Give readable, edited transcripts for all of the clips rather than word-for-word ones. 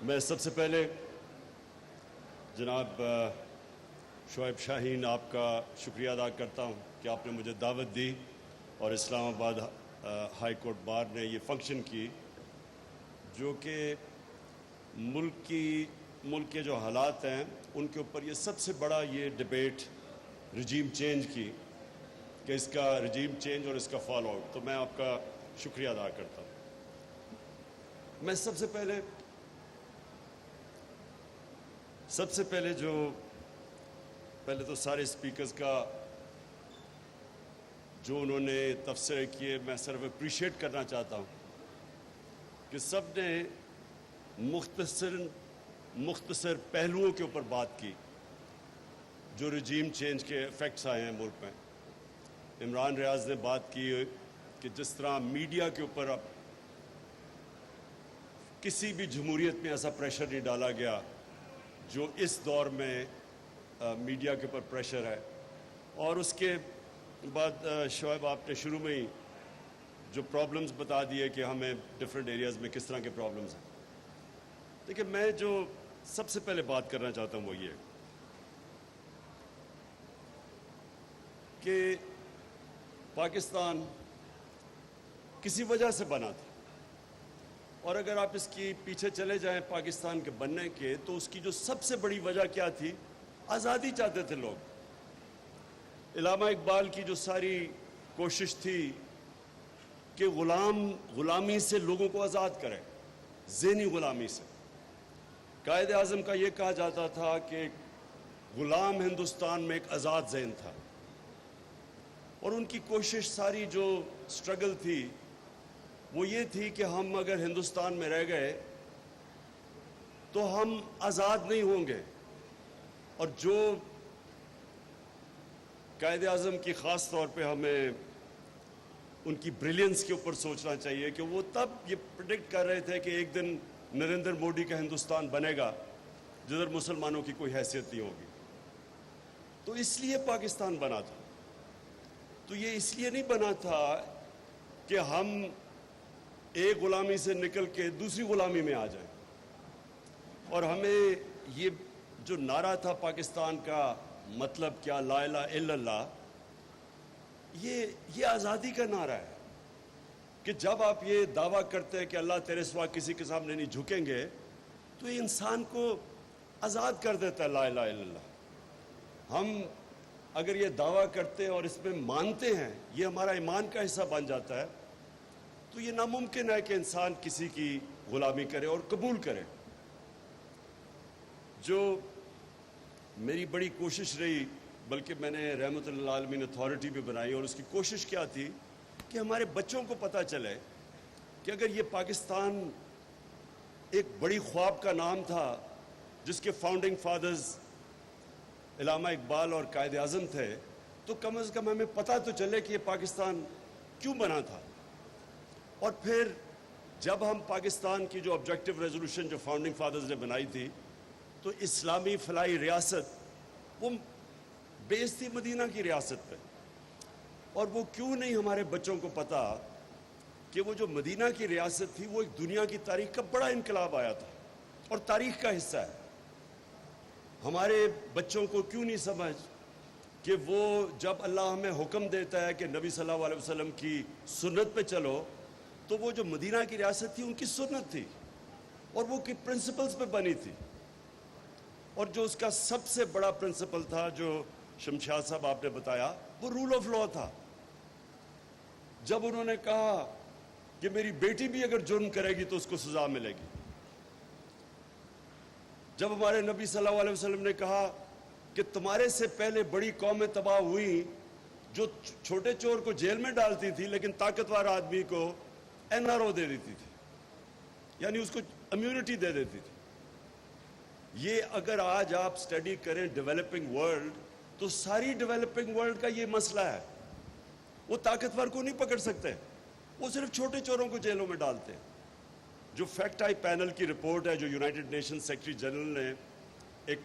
میں سب سے پہلے جناب شعیب شاہین آپ کا شکریہ ادا کرتا ہوں کہ آپ نے مجھے دعوت دی اور اسلام آباد ہائی کورٹ بار نے یہ فنکشن کی جو کہ ملک کے جو حالات ہیں ان کے اوپر یہ سب سے بڑا یہ ڈیبیٹ رجیم چینج کی کہ اس کا رجیم چینج اور اس کا فال آؤٹ، تو میں آپ کا شکریہ ادا کرتا ہوں۔ میں سب سے پہلے پہلے تو سارے اسپیکرز کا جو انہوں نے تبصرے کیے میں صرف اپریشیٹ کرنا چاہتا ہوں کہ سب نے مختصر پہلوؤں کے اوپر بات کی جو رجیم چینج کے ایفیکٹس آئے ہیں ملک میں۔ عمران ریاض نے بات کی کہ جس طرح میڈیا کے اوپر اب کسی بھی جمہوریت میں ایسا پریشر نہیں ڈالا گیا جو اس دور میں میڈیا کے اوپر پریشر ہے، اور اس کے بعد شعیب آپ نے شروع میں ہی جو پرابلمز بتا دیے کہ ہمیں ڈفرینٹ ایریاز میں کس طرح کے پرابلمز ہیں۔ دیکھیں، میں جو سب سے پہلے بات کرنا چاہتا ہوں وہ یہ کہ پاکستان کسی وجہ سے بنا تھا، اور اگر آپ اس کی پیچھے چلے جائیں پاکستان کے بننے کے تو اس کی جو سب سے بڑی وجہ کیا تھی؟ آزادی چاہتے تھے لوگ۔ علامہ اقبال کی جو ساری کوشش تھی کہ غلامی سے لوگوں کو آزاد کرے، ذہنی غلامی سے۔ قائد اعظم کا یہ کہا جاتا تھا کہ غلام ہندوستان میں ایک آزاد ذہن تھا، اور ان کی کوشش ساری جو سٹرگل تھی وہ یہ تھی کہ ہم اگر ہندوستان میں رہ گئے تو ہم آزاد نہیں ہوں گے۔ اور جو قائد اعظم کی خاص طور پہ ہمیں ان کی بریلینس کے اوپر سوچنا چاہیے کہ وہ تب یہ پریڈکٹ کر رہے تھے کہ ایک دن نریندر مودی کا ہندوستان بنے گا جدھر مسلمانوں کی کوئی حیثیت نہیں ہوگی۔ تو اس لیے پاکستان بنا تھا۔ تو یہ اس لیے نہیں بنا تھا کہ ہم ایک غلامی سے نکل کے دوسری غلامی میں آ جائیں۔ اور ہمیں یہ جو نعرہ تھا پاکستان کا مطلب کیا، لا الہ الا اللہ، یہ آزادی کا نعرہ ہے کہ جب آپ یہ دعویٰ کرتے ہیں کہ اللہ تیرے سوا کسی کے سامنے نہیں جھکیں گے تو یہ انسان کو آزاد کر دیتا ہے۔ لا الہ الا اللہ ہم اگر یہ دعویٰ کرتے ہیں اور اس میں مانتے ہیں، یہ ہمارا ایمان کا حصہ بن جاتا ہے، تو یہ ناممکن ہے کہ انسان کسی کی غلامی کرے اور قبول کرے۔ جو میری بڑی کوشش رہی، بلکہ میں نے رحمت اللہ عالمین اتھارٹی بھی بنائی، اور اس کی کوشش کیا تھی کہ ہمارے بچوں کو پتہ چلے کہ اگر یہ پاکستان ایک بڑی خواب کا نام تھا جس کے فاؤنڈنگ فادرز علامہ اقبال اور قائد اعظم تھے، تو کم از کم ہمیں پتہ تو چلے کہ یہ پاکستان کیوں بنا تھا۔ اور پھر جب ہم پاکستان کی جو آبجیکٹیو ریزولوشن جو فاؤنڈنگ فادرز نے بنائی تھی تو اسلامی فلاحی ریاست وہ بیس تھی مدینہ کی ریاست پہ، اور وہ کیوں نہیں ہمارے بچوں کو پتہ کہ وہ جو مدینہ کی ریاست تھی وہ ایک دنیا کی تاریخ کا بڑا انقلاب آیا تھا اور تاریخ کا حصہ ہے۔ ہمارے بچوں کو کیوں نہیں سمجھ کہ وہ جب اللہ ہمیں حکم دیتا ہے کہ نبی صلی اللہ علیہ وسلم کی سنت پہ چلو، تو وہ جو مدینہ کی ریاست تھی ان کی سنت تھی اور وہ کی پرنسپلز پہ بنی تھی۔ اور جو اس کا سب سے بڑا پرنسپل تھا جو شمشاد صاحب آپ نے بتایا، وہ رول آف لاء تھا۔ جب انہوں نے کہا کہ میری بیٹی بھی اگر جرم کرے گی تو اس کو سزا ملے گی، جب ہمارے نبی صلی اللہ علیہ وسلم نے کہا کہ تمہارے سے پہلے بڑی قومیں تباہ ہوئیں جو چھوٹے چور کو جیل میں ڈالتی تھی لیکن طاقتور آدمی کو این آر او دے دیتی تھی، یعنی اس کو امیونٹی دے دیتی تھی۔ یہ اگر آج آپ سٹڈی کریں ڈیولپنگ ورلڈ تو ساری ڈیولپنگ ورلڈ کا یہ مسئلہ ہے، وہ طاقتور کو نہیں پکڑ سکتے، وہ صرف چھوٹے چوروں کو جیلوں میں ڈالتے ہیں۔ جو فیکٹ آئی پینل کی رپورٹ ہے جو یونائٹڈ نیشن سیکرٹری جنرل نے ایک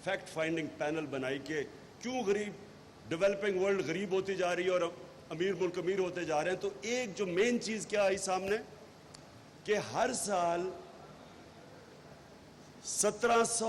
فیکٹ فائنڈنگ پینل بنائی کہ کیوں ڈیولپنگ ورلڈ غریب ہوتی جا رہی ہے اور امیر ملک امیر ہوتے جا رہے ہیں، تو ایک جو مین چیز کیا آئی سامنے کہ ہر سال 1700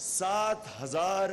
7000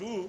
2,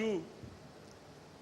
2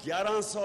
1100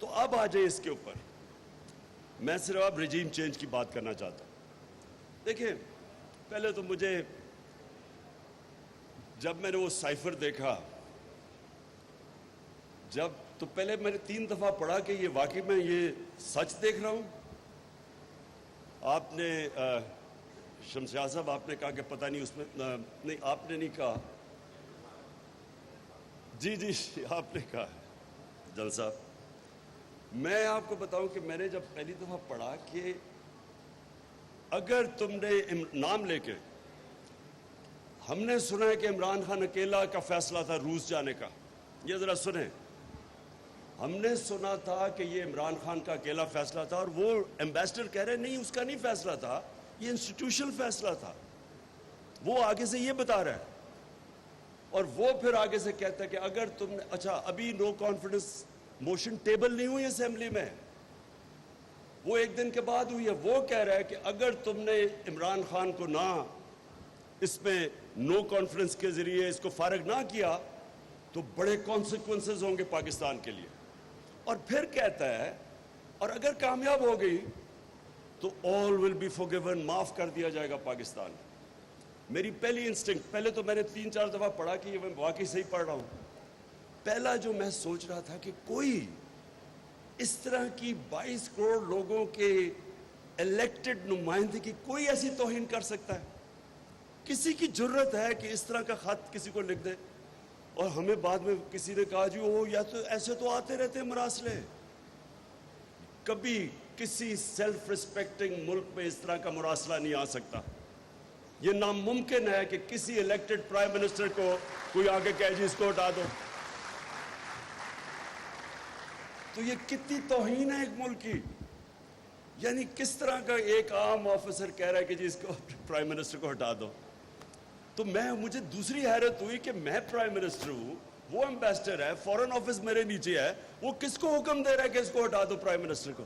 تو اب آ جائے اس کے اوپر. میں صرف اب رجیم چینج کی بات کرنا چاہتا ہوں. دیکھیں پہلے تو مجھے جب میں نے وہ سائفر دیکھا تو پہلے میں نے 3 دفعہ پڑھا کہ یہ واقعی میں یہ سچ دیکھ رہا ہوں. آپ نے شمشاد صاحب آپ نے کہا کہ پتہ نہیں اس میں نہیں آپ نے نہیں کہا. جی آپ نے کہا جل صاحب. میں آپ کو بتاؤں کہ میں نے جب پہلی دفعہ پڑھا کہ اگر تم نے نام لے کے ہم نے سنا ہے کہ عمران خان اکیلا کا فیصلہ تھا روس جانے کا. یہ ذرا سنیں, ہم نے سنا تھا کہ یہ عمران خان کا اکیلا فیصلہ تھا, اور وہ ایمبیسڈر کہہ رہے نہیں اس کا نہیں فیصلہ تھا, یہ انسٹیٹیوشنل فیصلہ تھا. وہ آگے سے یہ بتا رہا ہے, اور وہ پھر آگے سے کہتا ہے کہ اگر تم نے اچھا ابھی نو کانفیڈنس موشن ٹیبل نہیں ہوئی اسمبلی میں, وہ 1 دن کے بعد ہوئی ہے. وہ کہہ رہا ہے کہ اگر تم نے عمران خان کو نہ اس میں نو کانفیڈنس کے ذریعے اس کو فارغ نہ کیا تو بڑے کانسیکوینسز ہوں گے پاکستان کے لیے. اور پھر کہتا ہے اور اگر کامیاب ہو گئی تو all will be forgiven, معاف کر دیا جائے گا پاکستان. میری پہلی انسٹنکٹ, پہلے تو میں نے 3-4 دفعہ پڑھا کہ یہ میں واقعی صحیح پڑھ رہا ہوں. پہلا جو میں سوچ رہا تھا کہ کوئی اس طرح کی 22 کروڑ لوگوں کے الیکٹڈ نمائندگی کوئی ایسی توہین کر سکتا ہے؟ کسی کی جرت ہے کہ اس طرح کا خط کسی کو لکھ دے؟ اور ہمیں بعد میں کسی نے کہا جی وہ یا تو ایسے تو آتے رہتے ہیں مراسلے. کبھی کسی سیلف ریسپیکٹنگ ملک میں اس طرح کا مراسلہ نہیں آ سکتا. یہ ناممکن ہے کہ کسی الیکٹڈ پرائم منسٹر کو کوئی آگے کہے جی اس کو ہٹا دو. تو یہ کتنی توہین ہے ایک ملک کی. یعنی کس طرح کا ایک عام آفیسر کہہ رہا ہے کہ جی اس کو پرائم منسٹر کو ہٹا دو. تو مجھے دوسری حیرت ہوئی کہ میں پرائم منسٹر ہوں, وہ ایمبیسڈر ہے, فورن آفس میرے نیچے ہے, وہ کس کو حکم دے رہا ہے کہ اس کو ہٹا دو پرائم منسٹر کو؟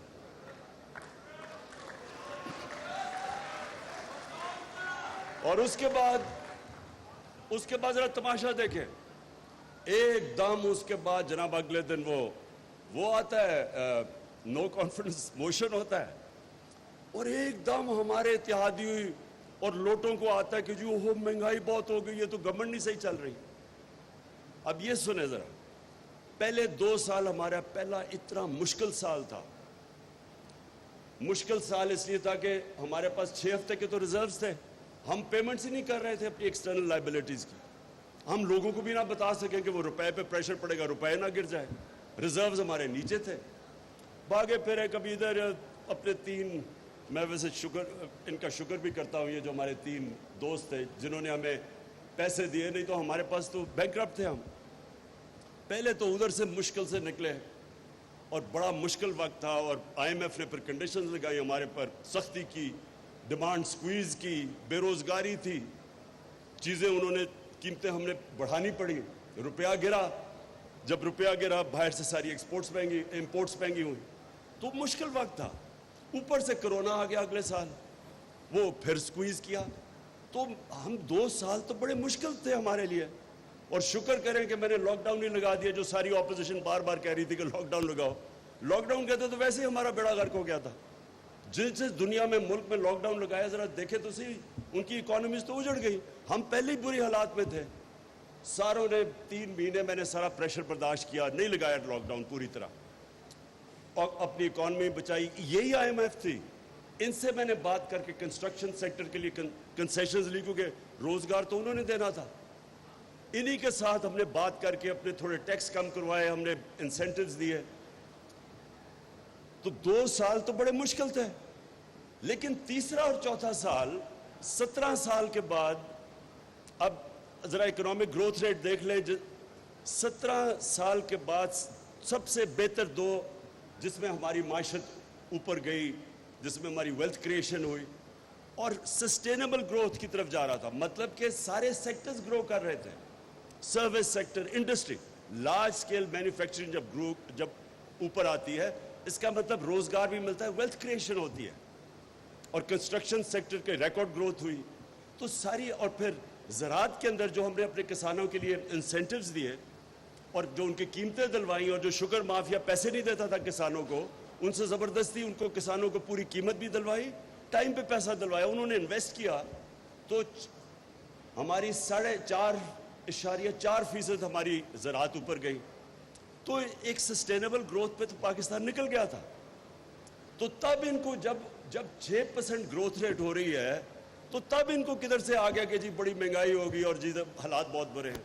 اور اس کے بعد ذرا تماشا دیکھیں. ایک دم اس کے بعد جناب اگلے دن وہ آتا ہے, نو کانفیڈنس موشن ہوتا ہے, اور ایک دم ہمارے اتحادی اور لوٹوں کو آتا ہے کہ جو مہنگائی بہت ہو گئی ہے تو گورنمنٹ نہیں صحیح چل رہی. اب یہ سنیں ذرا, پہلے 2 سال ہمارا پہلا اتنا مشکل سال تھا. مشکل سال اس لیے تھا کہ ہمارے پاس 6 ہفتے کے تو ریزروز تھے, ہم پیمنٹس ہی نہیں کر رہے تھے اپنی ایکسٹرنل لائبلٹیز کی. ہم لوگوں کو بھی نہ بتا سکیں کہ وہ روپے پہ پریشر پڑے گا, روپے نہ گر جائے. ریزروز ہمارے نیچے تھے, بھاگے پھرے کبھی ادھر اپنے 3, میں ویسے ان کا شکر بھی کرتا ہوں, یہ جو ہمارے 3 دوست تھے جنہوں نے ہمیں پیسے دیے, نہیں تو ہمارے پاس تو بینکرپٹ تھے ہم. پہلے تو ادھر سے مشکل سے نکلے اور بڑا مشکل وقت تھا, اور IMF نے پھر کنڈیشنز لگائی ہمارے پر, سختی کی, ڈیمانڈ سکویز کی, بے روزگاری تھی, چیزیں انہوں نے قیمتیں ہم نے بڑھانی پڑی, روپیہ گرا. جب روپیہ گرا باہر سے ساری امپورٹس مہنگی ہوئی, تو مشکل وقت تھا. اوپر سے کرونا آ گیا اگلے سال, وہ پھر سکویز کیا. تو ہم 2 سال تو بڑے مشکل تھے ہمارے لیے. اور شکر کریں کہ میں نے لاک ڈاؤن نہیں لگا دیا, جو ساری اپوزیشن بار بار کہہ رہی تھی کہ لاک ڈاؤن لگاؤ. لاک ڈاؤن کہتے تو ویسے ہی ہمارا بیڑا غرق ہو گیا تھا. جس دنیا میں ملک میں لاک ڈاؤن لگایا, ذرا دیکھیں تو صحیح, ان کی اکانومیز تو اجڑ گئی. ہم پہلے ہی بری حالات میں تھے. ساروں نے 3 مہینے میں نے سارا پریشر برداشت کیا, نہیں لگایا لاک ڈاؤن پوری طرح, اور اپنی اکانومی بچائی. یہی IMF تھی. ان سے میں نے بات کر کے کنسٹرکشن سیکٹر کے لیے کنسیشنز لی, کیونکہ روزگار تو انہوں نے دینا تھا. انہی کے ساتھ ہم نے بات کر کے اپنے تھوڑے ٹیکس کم کروائے, ہم نے انسینٹیوز دیے. تو 2 سال تو بڑے مشکل تھے. لیکن تیسرا اور چوتھا سال, 17 سال کے بعد, اب ذرا اکنامک گروتھ ریٹ دیکھ لیں. 17 سال کے بعد سب سے بہتر 2 جس میں ہماری معیشت اوپر گئی, جس میں ہماری ویلتھ کریشن ہوئی, اور سسٹینیبل گروتھ کی طرف جا رہا تھا. مطلب کہ سارے سیکٹرز گرو کر رہے تھے. Service sector, industry, large scale manufacturing جب اوپر آتی ہے, اس کا مطلب روزگار بھی ملتا ہے, ویلتھ کریشن ہوتی ہے. اور کنسٹرکشن سیکٹر کے ریکارڈ گروتھ ہوئی. تو ساری, اور پھر زراعت کے اندر جو ہم نے اپنے کسانوں کے لیے انسینٹیوز دیے, اور جو ان کی قیمتیں دلوائیں اور جو شوگر مافیا پیسے نہیں دیتا تھا کسانوں کو, ان سے زبردستی ان کو کسانوں کو پوری قیمت بھی دلوائی, ٹائم پہ پیسہ دلوایا, انہوں نے انویسٹ کیا تو ہماری 4.4% ہماری زراعت اوپر گئی. تو ایک سسٹینیبل گروتھ پہ تو پاکستان نکل گیا تھا. تو تب ان کو جب 6% گروتھ ریٹ ہو رہی ہے تو تب ان کو کدھر سے آ گیا کہ جی بڑی مہنگائی ہوگی اور جی حالات بہت برے ہیں.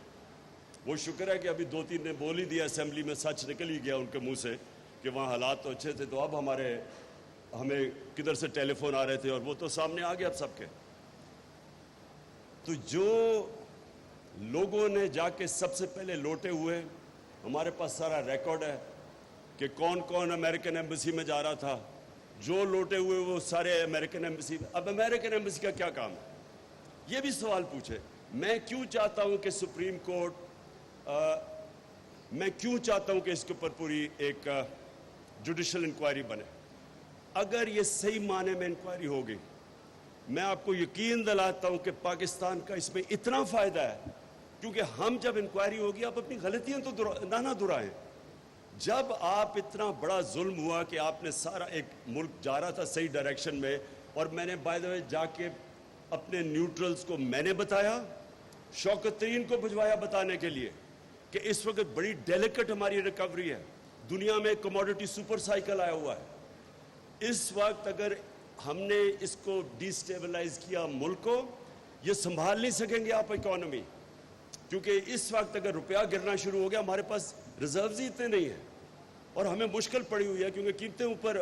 وہ شکر ہے کہ ابھی 2-3 نے بول ہی دیا اسمبلی میں, سچ نکل ہی گیا ان کے منہ سے کہ وہاں حالات تو اچھے تھے. تو اب ہمیں کدھر سے ٹیلی فون آ رہے تھے اور وہ تو سامنے آ گیا اب سب کے. تو جو لوگوں نے جا کے سب سے پہلے لوٹے ہوئے, ہمارے پاس سارا ریکارڈ ہے کہ کون کون امریکن ایمبیسی میں جا رہا تھا, جو لوٹے ہوئے وہ سارے امریکن ایمبیسی. اب امریکن ایمبیسی کا کیا کام ہے, یہ بھی سوال پوچھے. میں کیوں چاہتا ہوں کہ سپریم کورٹ, میں کیوں چاہتا ہوں کہ اس کے اوپر پوری ایک جوڈیشل انکوائری بنے. اگر یہ صحیح معنی میں انکوائری ہوگی, میں آپ کو یقین دلاتا ہوں کہ پاکستان کا اس میں اتنا فائدہ ہے, کیونکہ ہم جب انکوائری ہوگی آپ اپنی غلطیاں تو نہ دہرائیں. جب آپ اتنا بڑا ظلم ہوا کہ آپ نے سارا ایک ملک جا رہا تھا صحیح ڈائریکشن میں, اور میں نے بائی دا وے جا کے اپنے نیوٹرلز کو میں نے بتایا, شوکت ترین کو بھجوایا بتانے کے لیے کہ اس وقت بڑی ڈیلیکٹ ہماری ریکوری ہے, دنیا میں کموڈٹی سپر سائیکل آیا ہوا ہے. اس وقت اگر ہم نے اس کو ڈی سٹیبلائز کیا ملک کو, یہ سنبھال نہیں سکیں گے آپ اکانومی, کیونکہ اس وقت اگر روپیہ گرنا شروع ہو گیا, ہمارے پاس ریزروز ہی اتنے نہیں ہیں اور ہمیں مشکل پڑی ہوئی ہے کیونکہ قیمتیں اوپر,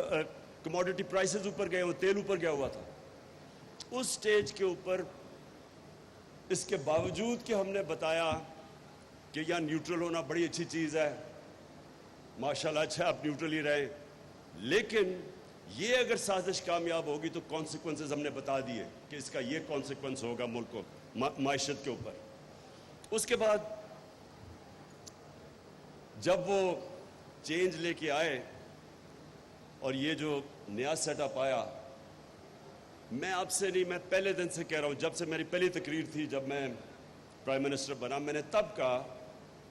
کموڈٹی پرائسز اوپر گئے ہوئے, تیل اوپر گیا ہوا تھا. اس سٹیج کے اوپر اس کے باوجود کہ ہم نے بتایا کہ یہاں نیوٹرل ہونا بڑی اچھی چیز ہے, ماشاءاللہ اچھا آپ نیوٹرل ہی رہے, لیکن یہ اگر سازش کامیاب ہوگی تو کانسیکوینسز ہم نے بتا دیے کہ اس کا یہ کانسیکوینس ہوگا ملک کو, معیشت کے اوپر. اس کے بعد جب وہ چینج لے کے آئے اور یہ جو نیا سیٹ اپ آیا, میں آپ سے نہیں, میں پہلے دن سے کہہ رہا ہوں, جب سے میری پہلی تقریر تھی جب میں پرائم منسٹر بنا, میں نے تب کہا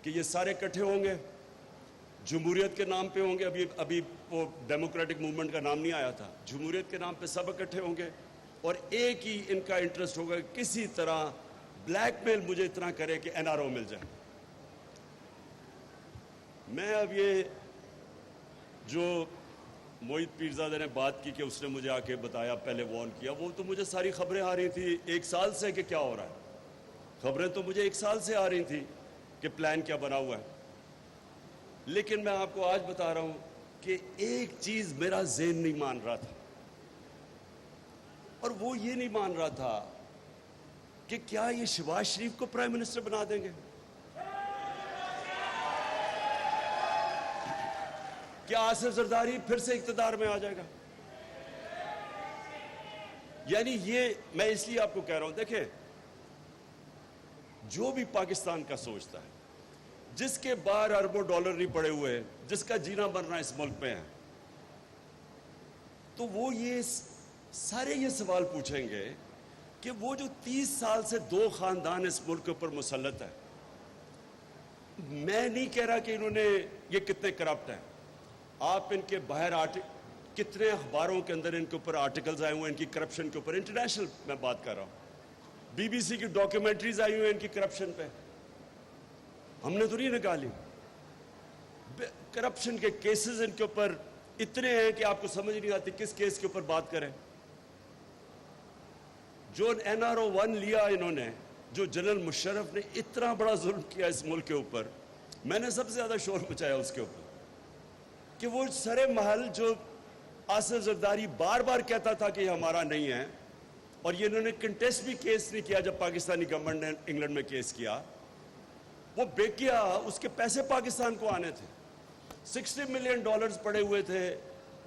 کہ یہ سارے اکٹھے ہوں گے, جمہوریت کے نام پہ ہوں گے, ابھی وہ ڈیموکریٹک موومنٹ کا نام نہیں آیا تھا, جمہوریت کے نام پہ سب اکٹھے ہوں گے, اور ایک ہی ان کا انٹرسٹ ہوگا کہ کسی طرح بلیک میل مجھے اتنا کرے کہ این آر او مل جائے. میں اب یہ جو موہت پیرزادہ نے بات کی کہ اس نے مجھے آ کے بتایا, پہلے وارن کیا, وہ تو مجھے ساری خبریں آ رہی تھی 1 سال سے کہ کیا ہو رہا ہے, خبریں تو مجھے 1 سال سے آ رہی تھی کہ پلان کیا بنا ہوا ہے. لیکن میں آپ کو آج بتا رہا ہوں کہ ایک چیز میرا ذہن نہیں مان رہا تھا, اور وہ یہ نہیں مان رہا تھا کہ کیا یہ شہباز شریف کو پرائم منسٹر بنا دیں گے, کیا آصف زرداری پھر سے اقتدار میں آ جائے گا. یعنی یہ میں اس لیے آپ کو کہہ رہا ہوں, دیکھیں جو بھی پاکستان کا سوچتا ہے, جس کے باہر اربوں ڈالر نہیں پڑے ہوئے, جس کا جینا مرنا اس ملک میں ہے, تو وہ یہ سارے یہ سوال پوچھیں گے کہ وہ جو 30 سال سے 2 خاندان اس ملک کے اوپر مسلط ہے, میں نہیں کہہ رہا کہ انہوں نے یہ کتنے کرپٹ ہیں, آپ ان کے باہر کتنے اخباروں کے اندر ان کے اوپر آرٹیکلز آئے ہوئے ان کی کرپشن کے اوپر, انٹرنیشنل میں بات کر رہا ہوں, BBC کی ڈاکیومنٹریز آئی ہوئی ہیں ان کی کرپشن پہ, ہم نے تو نہیں نکالی. کرپشن کے کیسز ان کے اوپر اتنے ہیں کہ آپ کو سمجھ نہیں آتی کس کیس کے اوپر بات کریں. جو NRO-1 لیا انہوں نے, جو جنرل مشرف نے اتنا بڑا ظلم کیا اس ملک کے اوپر, میں نے سب سے زیادہ شور مچایا اس کے اوپر کہ وہ سرے محل جو آصف زرداری بار بار کہتا تھا کہ یہ ہمارا نہیں ہے, اور یہ انہوں نے کنٹیسٹ بھی کیس نہیں کیا جب پاکستانی گورنمنٹ نے انگلینڈ میں کیس کیا, وہ بیکیا اس کے پیسے پاکستان کو آنے تھے, $60 ملین پڑے ہوئے تھے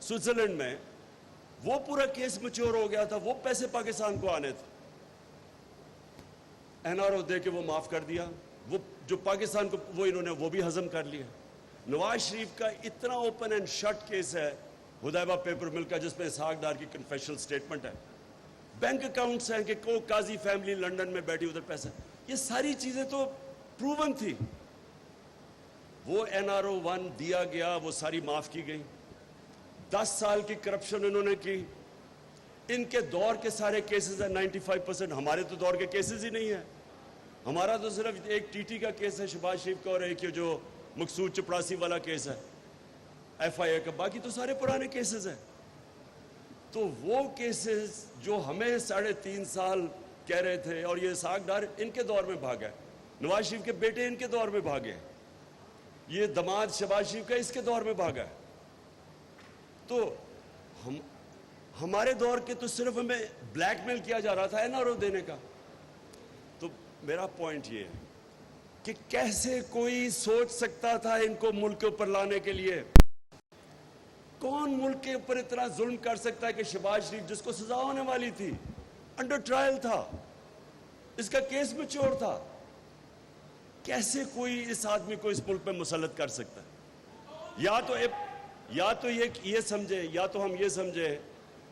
سوئٹزرلینڈ میں, وہ پورا کیس میچور ہو گیا تھا, وہ پیسے پاکستان کو آنے تھے, NRO دے کے وہ معاف کر دیا, وہ جو پاکستان کو وہ انہوں نے وہ بھی ہضم کر لیا. نواز شریف کا اتنا اوپن اینڈ شٹ کیس ہے حدیبہ پیپر مل کا, جس میں اسحاق ڈار کی کنفیشنل سٹیٹمنٹ ہے, بینک اکاؤنٹس ہیں کہ کو قاضی فیملی لنڈن میں بیٹھی ادھر پیسہ, یہ ساری چیزیں تو پروون تھی. وہ NRO 1 دیا گیا، وہ ساری معاف کی گئی. 10 سال کی کرپشن انہوں نے کی. ان کے دور کے سارے کیسز ہیں 95%. ہمارے تو دور کے کیسز ہی نہیں ہیں. ہمارا تو صرف ایک TT کا کیس ہے شہباز شریف کا، اور ایک جو مقصود چپڑاسی والا کیس ہے FIA کا. باقی تو سارے پرانے کیسز ہیں. تو وہ کیسز جو ہمیں 3.5 سال کہہ رہے تھے، اور یہ اسحاق ڈار ان کے دور میں بھاگا ہے، نواز شریف کے بیٹے ان کے دور میں بھاگے، یہ دماد شہباز شریف کا اس کے دور میں بھاگا ہے. تو ہمارے دور کے تو صرف ہمیں بلیک میل کیا جا رہا تھا NRO دینے کا. تو میرا پوائنٹ یہ ہے کہ کیسے کوئی سوچ سکتا تھا ان کو ملک کے اوپر لانے کے لیے؟ کون ملک کے اوپر اتنا ظلم کر سکتا ہے کہ شہباز شریف جس کو سزا ہونے والی تھی، انڈر ٹرائل تھا، اس کا کیس میچور تھا، کیسے کوئی اس آدمی کو اس ملک پہ مسلط کر سکتا ہے؟ یا تو یہ سمجھے، یا تو ہم یہ سمجھے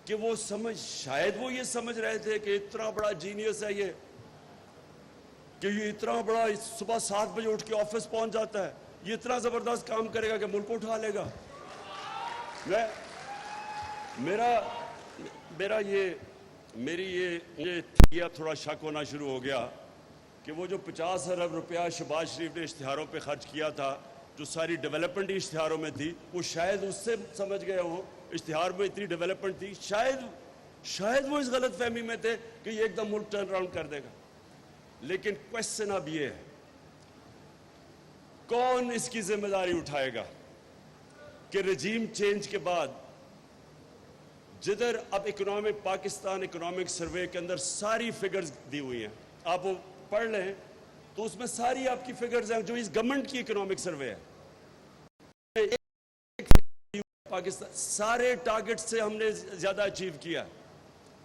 کہ وہ شاید وہ یہ سمجھ رہے تھے کہ اتنا بڑا جینیس ہے یہ، کہ یہ اتنا بڑا صبح 7 بجے اٹھ کے آفس پہنچ جاتا ہے، یہ اتنا زبردست کام کرے گا کہ ملک کو اٹھا لے گا. یہ تھوڑا شک ہونا شروع ہو گیا کہ وہ جو 50 ارب روپیہ شہباز شریف نے اشتہاروں پہ خرچ کیا تھا، جو ساری ڈیولپمنٹ اشتہاروں میں تھی، وہ شاید اس سے سمجھ گئے ہوں اشتہار میں اتنی ڈیولپمنٹ تھی. شاید وہ اس غلط فہمی میں تھے کہ یہ ایک دم ملک ٹرن راؤنڈ کر دے گا. لیکن کوشچن اب یہ ہے، کون اس کی ذمہ داری اٹھائے گا کہ رجیم چینج کے بعد جدھر اب پاکستان اکنامک سروے کے اندر ساری فگرز دی ہوئی ہیں، آپ وہ پڑھ لیں تو اس میں ساری آپ کی فگرز ہیں جو اس گورنمنٹ کی اکنامک سروے ہے. پاکستان سارے ٹارگٹ سے ہم نے زیادہ اچیو کیا.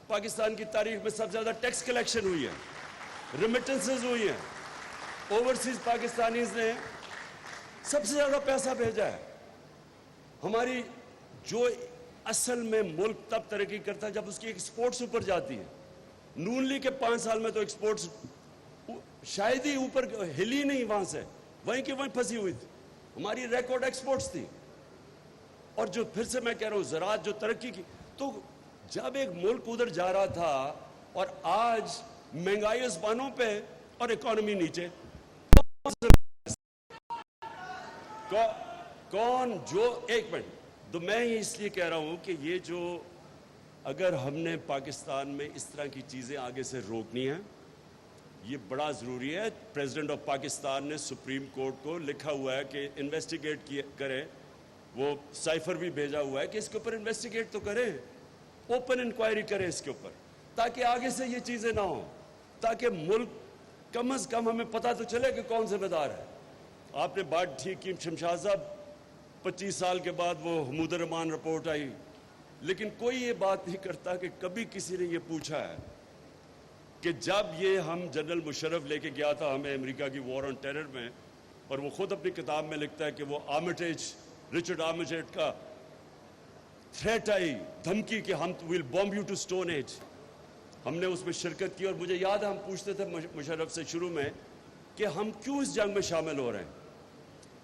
پاکستان کی تاریخ میں سب سے زیادہ ٹیکس کلیکشن ہوئی ہے، ریمیٹنسز ہوئی ہیں، اوورسیز پاکستانیز نے سب سے زیادہ پیسہ بھیجا ہے. ہماری جو اصل میں ملک تب ترقی کرتا ہے جب اس کی ایکسپورٹس اوپر جاتی ہے. نون لیگ کے 5 سال میں تو ایکسپورٹس شاید ہی اوپر ہلی نہیں، وہاں سے وہیں کی وہیں پھنسی ہوئی تھی. ہماری ریکارڈ ایکسپورٹس تھی. اور جو پھر سے میں کہہ رہا ہوں زراعت جو ترقی کی، تو جب ایک ملک ادھر جا رہا تھا اور آج مہنگائی اسمانوں پہ اور اکانومی نیچے، کون جو ایک منٹ تو میں اس لیے کہہ رہا ہوں کہ یہ جو اگر ہم نے پاکستان میں اس طرح کی چیزیں آگے سے روکنی ہیں، یہ بڑا ضروری ہے. پریزیڈنٹ آف پاکستان نے سپریم کورٹ کو لکھا ہوا ہے کہ انویسٹیگیٹ کرے، وہ سائفر بھی بھیجا ہوا ہے کہ اس کے اوپر انویسٹیگیٹ تو کریں، اوپن انکوائری کریں اس کے اوپر، تاکہ آگے سے یہ چیزیں نہ ہوں، تاکہ ملک کم از کم ہمیں پتہ تو چلے کہ کون ذمہ دار ہے. آپ نے بات ٹھیک کی، شمشاد صاحب 25 سال کے بعد وہ حمود الرحمان رپورٹ آئی، لیکن کوئی یہ بات نہیں کرتا کہ کبھی کسی نے یہ پوچھا ہے کہ جب یہ ہم جنرل مشرف لے کے گیا تھا ہمیں امریکہ کی وار آن ٹیرر میں، اور وہ خود اپنی کتاب میں لکھتا ہے کہ وہ رچرڈ آرمیٹیج کا تھریٹ آئی، دھمکی کہ ہم we'll bomb you to stone age, ہم نے اس میں شرکت کی. اور مجھے یاد ہے ہم پوچھتے تھے مشرف سے شروع میں کہ ہم کیوں اس جنگ میں شامل ہو رہے ہیں،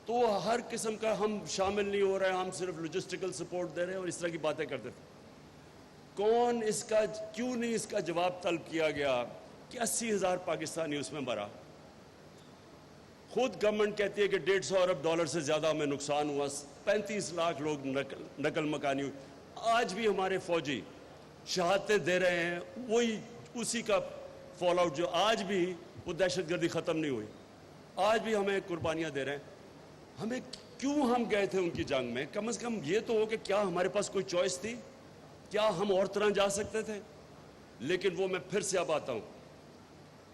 تو ہر قسم کا ہم شامل نہیں ہو رہے ہیں، ہم صرف لاجسٹیکل سپورٹ دے رہے ہیں اور اس طرح کی باتیں کرتے تھے. کیوں نہیں اس کا جواب طلب کیا گیا کہ 80,000 پاکستانی اس میں مرا. خود گورنمنٹ کہتی ہے کہ 150 ارب ڈالر سے زیادہ ہمیں نقصان ہوا، 35 لاکھ لوگ نقل مکانی ہوئی. آج بھی ہمارے فوجی شہادتیں دے رہے ہیں، وہی اسی کا فال آؤٹ، جو آج بھی وہ دہشت گردی ختم نہیں ہوئی، آج بھی ہمیں قربانیاں دے رہے ہیں. ہمیں کیوں ہم گئے تھے ان کی جنگ میں؟ کم از کم یہ تو ہو کہ کیا ہمارے پاس کوئی چوائس تھی؟ کیا ہم اور طرح جا سکتے تھے؟ لیکن وہ میں پھر سے اب آتا ہوں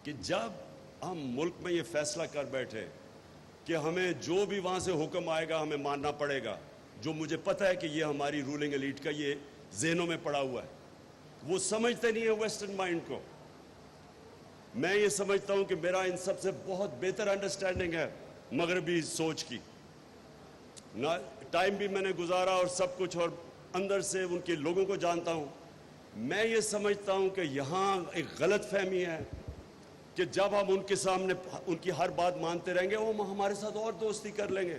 کہ جب ہم ملک میں یہ فیصلہ کر بیٹھے کہ ہمیں جو بھی وہاں سے حکم آئے گا ہمیں ماننا پڑے گا، جو مجھے پتہ ہے کہ یہ ہماری رولنگ ایلیٹ کا یہ ذہنوں میں پڑا ہوا ہے، وہ سمجھتے نہیں ہیں ویسٹرن مائنڈ کو. میں یہ سمجھتا ہوں کہ میرا ان سب سے بہت بہتر انڈرسٹینڈنگ ہے مغربی سوچ کی. ٹائم بھی میں نے گزارا اور سب کچھ، اور اندر سے ان کے لوگوں کو جانتا ہوں. میں یہ سمجھتا ہوں کہ یہاں ایک غلط فہمی ہے کہ جب ہم ان کے سامنے ان کی ہر بات مانتے رہیں گے وہ ہمارے ساتھ اور دوستی کر لیں گے.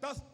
10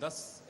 10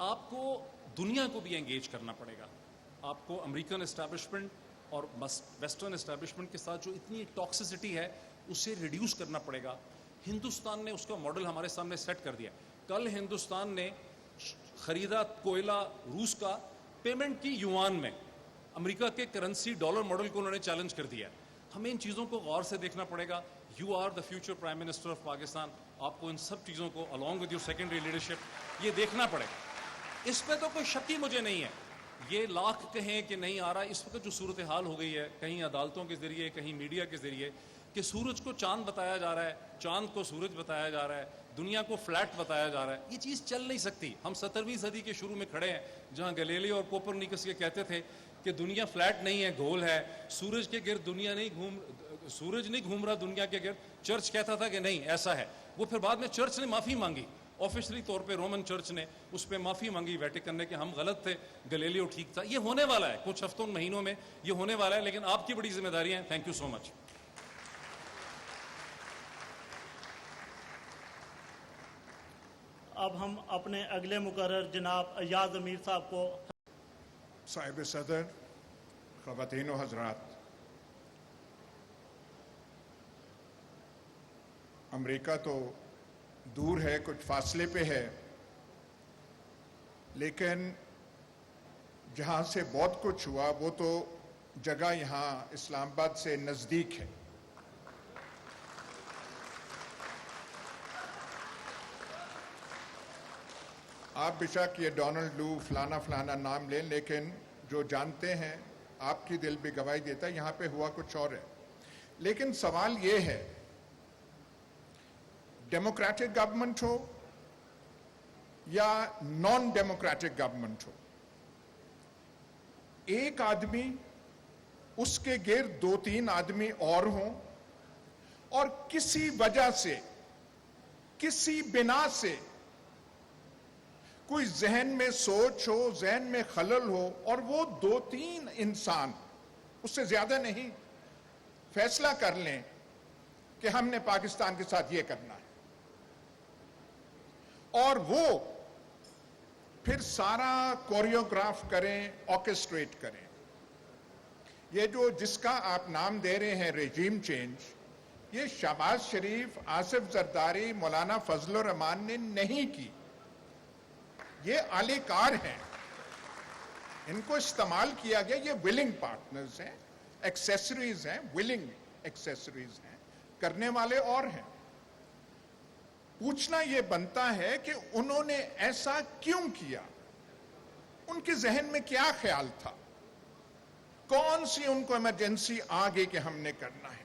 آپ کو دنیا کو بھی انگیج کرنا پڑے گا. آپ کو امریکن اسٹیبلشمنٹ اور ویسٹرن اسٹیبلشمنٹ کے ساتھ جو اتنی ٹاکسسٹی ہے اسے ریڈیوس کرنا پڑے گا. ہندوستان نے اس کا ماڈل ہمارے سامنے سیٹ کر دیا. کل ہندوستان نے خریدا کوئلہ روس کا پیمنٹ کی یوان میں. امریکہ کے کرنسی ڈالر ماڈل کو انہوں نے چیلنج کر دیا. ہمیں ان چیزوں کو غور سے دیکھنا پڑے گا. You are the future prime minister of Pakistan. آپ کو ان سب چیزوں کو along with your secondary leadership یہ دیکھنا پڑے گا. اس پہ تو کوئی شک ہی مجھے نہیں ہے. یہ لاکھ کہیں کہ نہیں آ رہا, اس وقت جو صورتحال ہو گئی ہے کہیں عدالتوں کے ذریعے کہیں میڈیا کے ذریعے کہ سورج کو چاند بتایا جا رہا ہے, چاند کو سورج بتایا جا رہا ہے, دنیا کو فلیٹ بتایا جا رہا ہے. یہ چیز چل نہیں سکتی. ہم 17ویں صدی کے شروع میں کھڑے ہیں جہاں گلیلیو اور کوپرنیکس یہ کہتے تھے کہ دنیا فلیٹ نہیں ہے, گول ہے. سورج کے گرد دنیا سورج نہیں گھوم رہا دنیا کے گرد. چرچ کہتا تھا کہ نہیں ایسا ہے. وہ پھر بعد میں چرچ نے معافی مانگی, آفیشلی طور پہ رومن چرچ نے اس پہ معافی مانگی ویٹیکن نے کہ ہم غلط تھے, گلیلیو ٹھیک تھا. یہ ہونے والا ہے کچھ ہفتوں مہینوں میں, یہ ہونے والا ہے. لیکن آپ کی بڑی ذمہ داری ہے. تھینک یو سو مچ. اب ہم اپنے اگلے مقرر جناب ایاز امیر صاحب کو. صاحب صدر، خواتین و حضرات، امریکہ تو دور ہے, کچھ فاصلے پہ ہے, لیکن جہاں سے بہت کچھ ہوا وہ تو جگہ یہاں اسلام آباد سے نزدیک ہے. آپ بے شک یہ ڈونلڈ لو فلانا فلانا نام لیں, لیکن جو جانتے ہیں آپ کی دل بھی گواہی دیتا ہے یہاں پہ ہوا کچھ اور ہے. لیکن سوال یہ ہے, ڈیموکریٹک گورنمنٹ ہو یا نان ڈیموکریٹک گورنمنٹ ہو, ایک آدمی اس کے گرد 2-3 آدمی اور ہوں اور کسی وجہ سے کسی بنا سے کوئی ذہن میں سوچ ہو, ذہن میں خلل ہو, اور وہ 2-3 انسان, اس سے زیادہ نہیں, فیصلہ کر لیں کہ ہم نے پاکستان کے ساتھ یہ کرنا ہے, اور وہ پھر سارا کوریوگراف کریں, آرکسٹریٹ کریں. یہ جو جس کا آپ نام دے رہے ہیں ریجیم چینج, یہ شہباز شریف, آصف زرداری, مولانا فضل الرحمان نے نہیں کی. یہ اعلی کار ہیں, ان کو استعمال کیا گیا. یہ ولنگ پارٹنرز ہیں, ایکسیسریز ہیں, ولنگ ایکسیسریز ہیں, کرنے والے اور ہیں. پوچھنا یہ بنتا ہے کہ انہوں نے ایسا کیوں کیا, ان کے ذہن میں کیا خیال تھا, کون سی ان کو ایمرجنسی آ گئی کہ ہم نے کرنا ہے.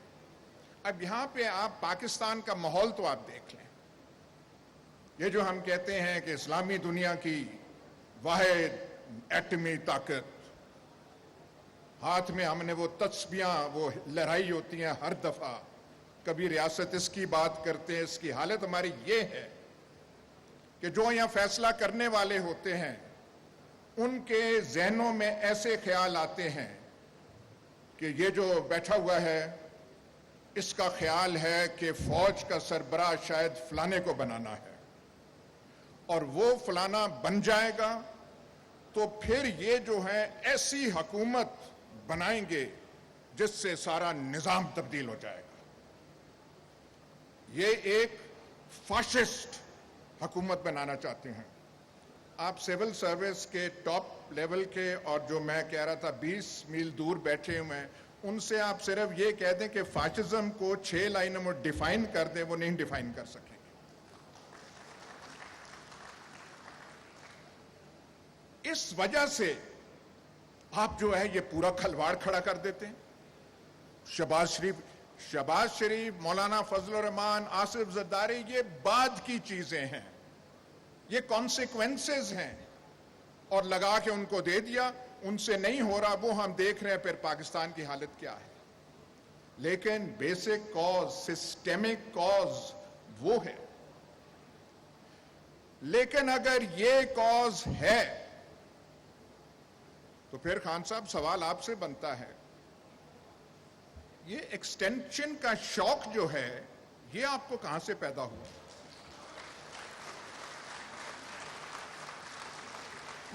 اب یہاں پہ آپ پاکستان کا ماحول تو آپ دیکھ لیں. یہ جو ہم کہتے ہیں کہ اسلامی دنیا کی واحد ایٹمی طاقت, ہاتھ میں ہم نے وہ تسبیاں وہ لہرائی ہوتی ہیں ہر دفعہ, کبھی ریاست اس کی بات کرتے ہیں. اس کی حالت ہماری یہ ہے کہ جو یہاں فیصلہ کرنے والے ہوتے ہیں ان کے ذہنوں میں ایسے خیال آتے ہیں کہ یہ جو بیٹھا ہوا ہے اس کا خیال ہے کہ فوج کا سربراہ شاید فلانے کو بنانا ہے, اور وہ فلانا بن جائے گا تو پھر یہ جو ہے ایسی حکومت بنائیں گے جس سے سارا نظام تبدیل ہو جائے گا. یہ ایک فاشسٹ حکومت بنانا چاہتے ہیں. آپ سول سروس کے ٹاپ لیول کے, اور جو میں کہہ رہا تھا 20 میل دور بیٹھے ہوئے ہیں, ان سے آپ صرف یہ کہہ دیں کہ فاشزم کو 6 لائنوں میں ڈیفائن کر دیں, وہ نہیں ڈیفائن کر سکیں گے. اس وجہ سے آپ جو ہے یہ پورا کھلواڑ کھڑا کر دیتے ہیں. شہباز شریف, مولانا فضل الرحمان, آصف زرداری, یہ بعد کی چیزیں ہیں, یہ کانسیکوینسز ہیں, اور لگا کے ان کو دے دیا. ان سے نہیں ہو رہا, وہ ہم دیکھ رہے ہیں پھر پاکستان کی حالت کیا ہے. لیکن بیسک کاز, سسٹمک کاز وہ ہے. لیکن اگر یہ کاز ہے تو پھر خان صاحب سوال آپ سے بنتا ہے, یہ ایکسٹینشن کا شوق جو ہے یہ آپ کو کہاں سے پیدا ہوا؟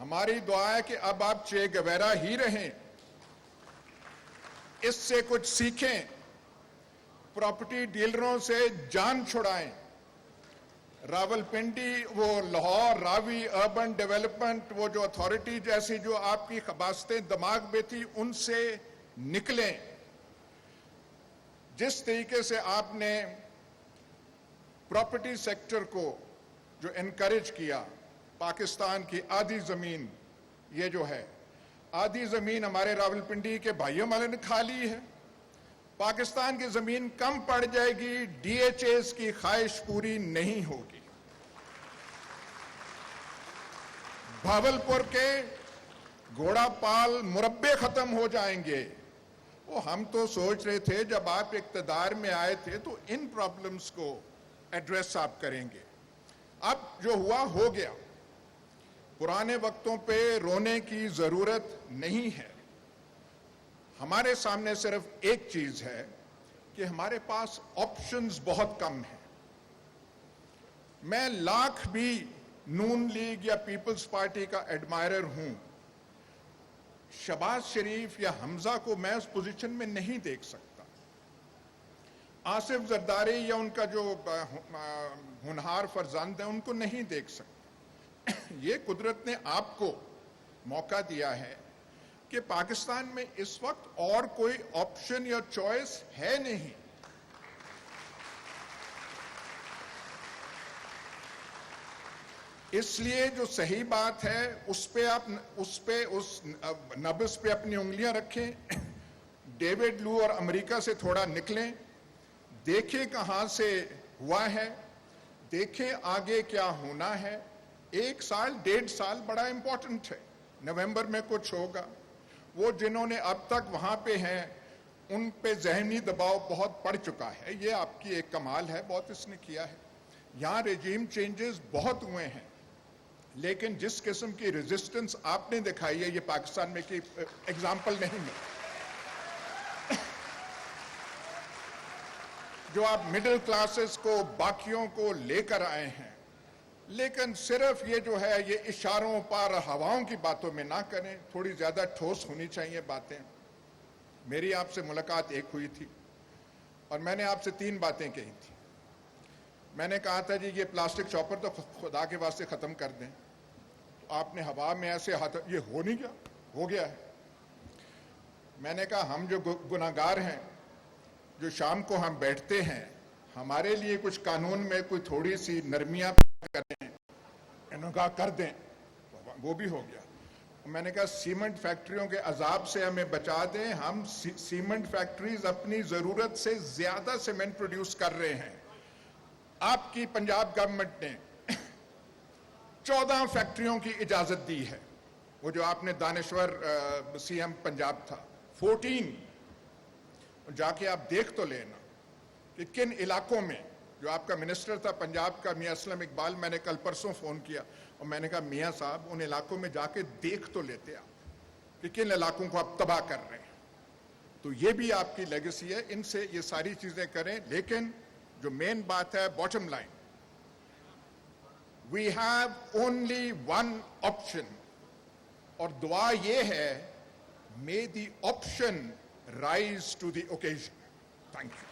ہماری دعا ہے کہ اب آپ چے گویرا ہی رہیں، اس سے کچھ سیکھیں، پراپرٹی ڈیلروں سے جان چھڑائیں، راولپنڈی، وہ لاہور راوی اربن ڈیولپمنٹ، وہ جو اتھارٹی جیسی جو آپ کی خباستیں دماغ میں تھی، ان سے نکلیں۔ جس طریقے سے آپ نے پراپرٹی سیکٹر کو جو انکریج کیا، پاکستان کی آدھی زمین، یہ جو ہے آدھی زمین ہمارے راولپنڈی کے بھائیوں والے نے کھا لی ہے، پاکستان کی زمین کم پڑ جائے گی، ڈی ایچ ایس کی خواہش پوری نہیں ہوگی۔ بھاولپور کے گھوڑا پال مربے ختم ہو جائیں گے۔ وہ ہم تو سوچ رہے تھے جب آپ اقتدار میں آئے تھے تو ان پرابلمز کو ایڈریس آپ کریں گے، اب جو ہوا ہو گیا۔ پرانے وقتوں پہ رونے کی ضرورت نہیں ہے۔ ہمارے سامنے صرف ایک چیز ہے کہ ہمارے پاس آپشنز بہت کم ہیں۔ میں لاکھ بھی نون لیگ یا پیپلز پارٹی کا ایڈمائرر ہوں، شہباز شریف یا حمزہ کو میں اس پوزیشن میں نہیں دیکھ سکتا، آصف زرداری یا ان کا جو ہونہار فرزند ہے ان کو نہیں دیکھ سکتا۔ یہ قدرت نے آپ کو موقع دیا ہے کہ پاکستان میں اس وقت اور کوئی آپشن یا چوائس ہے نہیں۔ اس لیے جو صحیح بات ہے اس نبض پہ اپنی انگلیاں رکھیں، ڈیوڈ لو اور امریکہ سے تھوڑا نکلیں، دیکھیں کہاں سے ہوا ہے، دیکھیں آگے کیا ہونا ہے۔ 1 سال 1.5 سال بڑا امپورٹنٹ ہے، نومبر میں کچھ ہوگا۔ وہ جنہوں نے اب تک وہاں پہ ہیں ان پہ ذہنی دباؤ بہت پڑ چکا ہے، یہ آپ کی ایک کمال ہے، بہت اس نے کیا ہے۔ یہاں ریجیم چینجز بہت ہوئے ہیں، لیکن جس قسم کی ریزسٹنس آپ نے دکھائی ہے یہ پاکستان میں کی ایگزامپل نہیں ہے۔ جو آپ مڈل کلاسز کو باقیوں کو لے کر آئے ہیں، لیکن صرف یہ جو ہے یہ اشاروں پر ہواؤں کی باتوں میں نہ کریں، تھوڑی زیادہ ٹھوس ہونی چاہیے باتیں۔ میری آپ سے ملاقات ایک ہوئی تھی اور میں نے آپ سے 3 باتیں کہی تھی۔ میں نے کہا تھا جی یہ پلاسٹک چاپر تو خدا کے واسطے ختم کر دیں، تو آپ نے ہوا میں ایسے ہاتھ، یہ ہو نہیں گیا، ہو گیا ہے۔ میں نے کہا ہم جو گناہگار ہیں، جو شام کو ہم بیٹھتے ہیں، ہمارے لیے کچھ قانون میں کوئی تھوڑی سی نرمیاں کریں، انہوں نے کہا کر دیں، وہ بھی ہو گیا۔ میں نے کہا سیمنٹ فیکٹریوں کے عذاب سے ہمیں بچا دیں، ہم سیمنٹ فیکٹریز اپنی ضرورت سے زیادہ سیمنٹ پروڈیوس کر رہے ہیں۔ آپ کی پنجاب گورنمنٹ نے 14 فیکٹریوں کی اجازت دی ہے، وہ جو آپ نے دانشور سی ایم پنجاب تھا، 14 جا کے آپ دیکھ تو لینا کہ کن علاقوں میں، جو آپ کا منسٹر تھا پنجاب کا میاں اسلم اقبال، میں نے کل پرسوں فون کیا اور میں نے کہا میاں صاحب ان علاقوں میں جا کے دیکھ تو لیتے آپ کہ کن علاقوں کو آپ تباہ کر رہے ہیں۔ تو یہ بھی آپ کی لیگیسی ہے، ان سے یہ ساری چیزیں کریں، لیکن جو مین بات ہے bottom line, we have only one option, اور دعا یہ ہے may the option rise to the occasion. Thank you.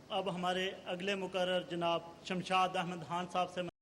اب ہمارے اگلے مقرر جناب شمشاد احمد خان صاحب سے